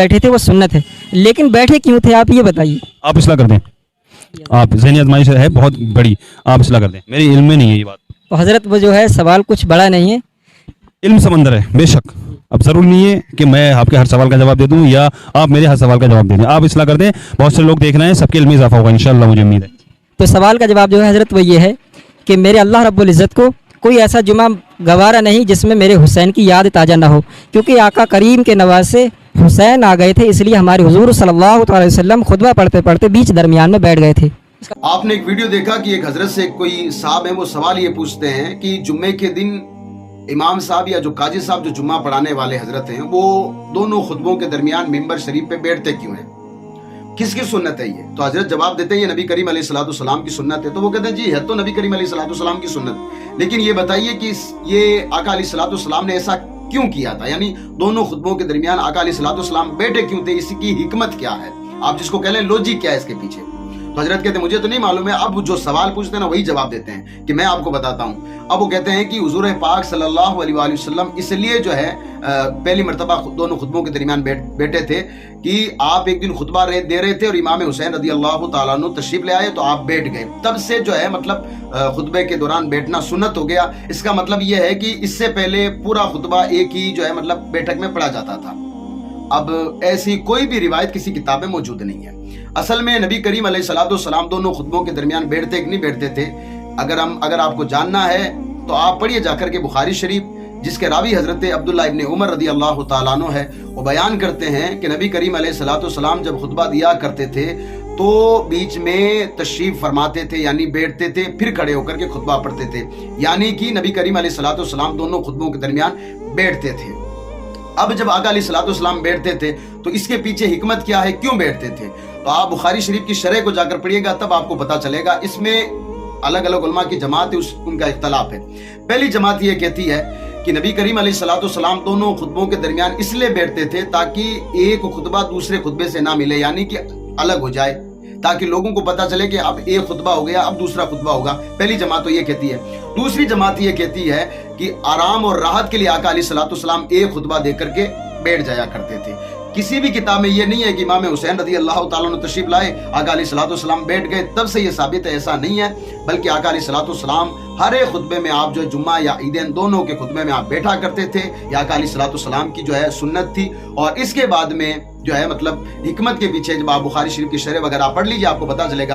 बैठे थे वो सुन्नत है, लेकिन बैठे क्यों थे आप ये बताइए। आप इसला कर दें, आप ज़हनी आजमाइश है बहुत बड़ी, आप इसला कर दें, मेरी इल्म में नहीं है ये बात। तो हज़रत वो जो है सवाल कुछ बड़ा नहीं है, इल्म समंदर है बेशक, अब ज़रूरी नहीं है कि मैं आपके हर सवाल का जवाब दे दूं या आप मेरे हर सवाल का जवाब दे दें। आप इसला कर दें, बहुत से लोग देख रहे हैं, सबके इल्म में इजाफा होगा इंशाअल्लाह, मुझे उम्मीद है। तो सवाल का जवाब जो है हज़रत वो ये है कि मेरे अल्लाह रब्बुल इज़्ज़त को कोई ऐसा जुमा गवारा नहीं जिसमें मेरे हुसैन की याद ताज़ा ना हो, क्योंकि आका करीम के नवासे हुसैन आ गए थे, इसलिए हमारे हुजूर सल्लल्लाहु अलैहि वसल्लम खुतबा पढ़ते पढ़ते बीच दरमियान में बैठ गए थे। आपने एक वीडियो देखा कि एक हजरत से कोई साहब है, वो सवाल ये पूछते हैं कि जुम्मे के दिन इमाम साहब या जो काजी साहब जो जुम्मा पढ़ाने वाले हजरत हैं, वो दोनों खुतबों के दरमियान मिंबर शरीफ पे बैठते क्यों हैं, किसकी सुन्नत है ये। तो हजरत जवाब देते हैं ये नबी करीम अलैहिस्सलाम की सुन्नत है। तो वो कहते हैं जी है तो नबी करीम अलैहिस्सलाम की सुन्नत, लेकिन ये बताइए कि ये आका अलैहिस्सलाम ने ऐसा क्यों किया था, यानी दोनों खुतबों के दरमियान आका अलैहिस्सलाम बैठे क्यों थे, इसकी हिकमत क्या है, आप जिसको कह लें लॉजिक क्या है इसके पीछे। तो हजरत कहते हैं मुझे तो नहीं मालूम है। अब जो सवाल पूछते हैं ना वही जवाब देते हैं कि मैं आपको बताता हूँ। अब वो कहते हैं कि हुजूर पाक सल्लल्लाहु अलैहि वसल्लम इसलिए जो है पहली मर्तबा दोनों खुतबों के दरमियान बैठे थे कि आप एक दिन खुतबा दे रहे थे और इमाम हुसैन रदी अल्लाह तआला अन्हु तशरीफ ले आए, तो आप बैठ गए। तब से जो है मतलब खुतबे के दौरान बैठना सुन्नत हो गया। इसका मतलब ये है कि इससे पहले पूरा खुतबा एक ही जो है मतलब बैठक में पढ़ा जाता था। अब ऐसी कोई भी रिवायत किसी किताब में मौजूद नहीं है। असल में नबी करीम अलैहिस्सलाम दोनों खुतबों के दरमियान बैठते कि नहीं बैठते थे, अगर आपको जानना है तो आप पढ़िए जाकर के बुखारी शरीफ, जिसके रावी हजरत अब्दुल्लाह इब्न उमर रदी अल्लाह तआला अन्हु है। वो बयान करते हैं कि नबी करीम अलैहिस्सलाम जब खुतबा दिया करते थे तो बीच में तशरीफ फरमाते थे, यानी बैठते थे, फिर खड़े होकर के खुतबा पढ़ते थे, यानी कि नबी करीम अलैहिस्सलाम दोनों खुतबों के दरमियान बैठते थे। अब जब आका अलैहिस्सलाम बैठते थे तो इसके पीछे हिकमत क्या है, क्यों बैठते थे, तो आप बुखारी शरीफ की शरह को जाकर पढ़िएगा, तब आपको पता चलेगा। इसमें अलग अलग उलमा की जमात है, उनका इख्तलाफ है। पहली जमात ये कहती है कि नबी करीम अलैहिस्सलाम दोनों खुतबों के दरमियान इसलिए बैठते थे ताकि एक खुतबा दूसरे खुतबे से ना मिले, यानी कि अलग हो जाए, ताकि लोगों को पता चले कि अब एक खुतबा हो गया, अब दूसरा खुतबा होगा। पहली जमात तो ये कहती है। दूसरी जमात ये कहती है कि आराम और राहत के लिए आका अलैहिस्सलाम एक खुतबा दे करके बैठ जाया करते थे। किसी भी किताब में ये नहीं है कि इमाम हुसैन रदी अल्लाह तआला अन्हु तशरीफ लाए, आका अलैहिस्सलाम बैठ गए, तब से ये साबित है, ऐसा नहीं है। बल्कि आका अलैहिस्सलाम हर एक खुतबे में आप जो जुम्मा या ईदैन दोनों के खुतबे में आप बैठा करते थे, ये आका अलैहिस्सलाम की जो है सुन्नत थी। और इसके बाद में जो है मतलब हिकमत के पीछे जब आप बुखारी शरीफ की शरह वगैरह पढ़ लीजिए, आपको पता चलेगा।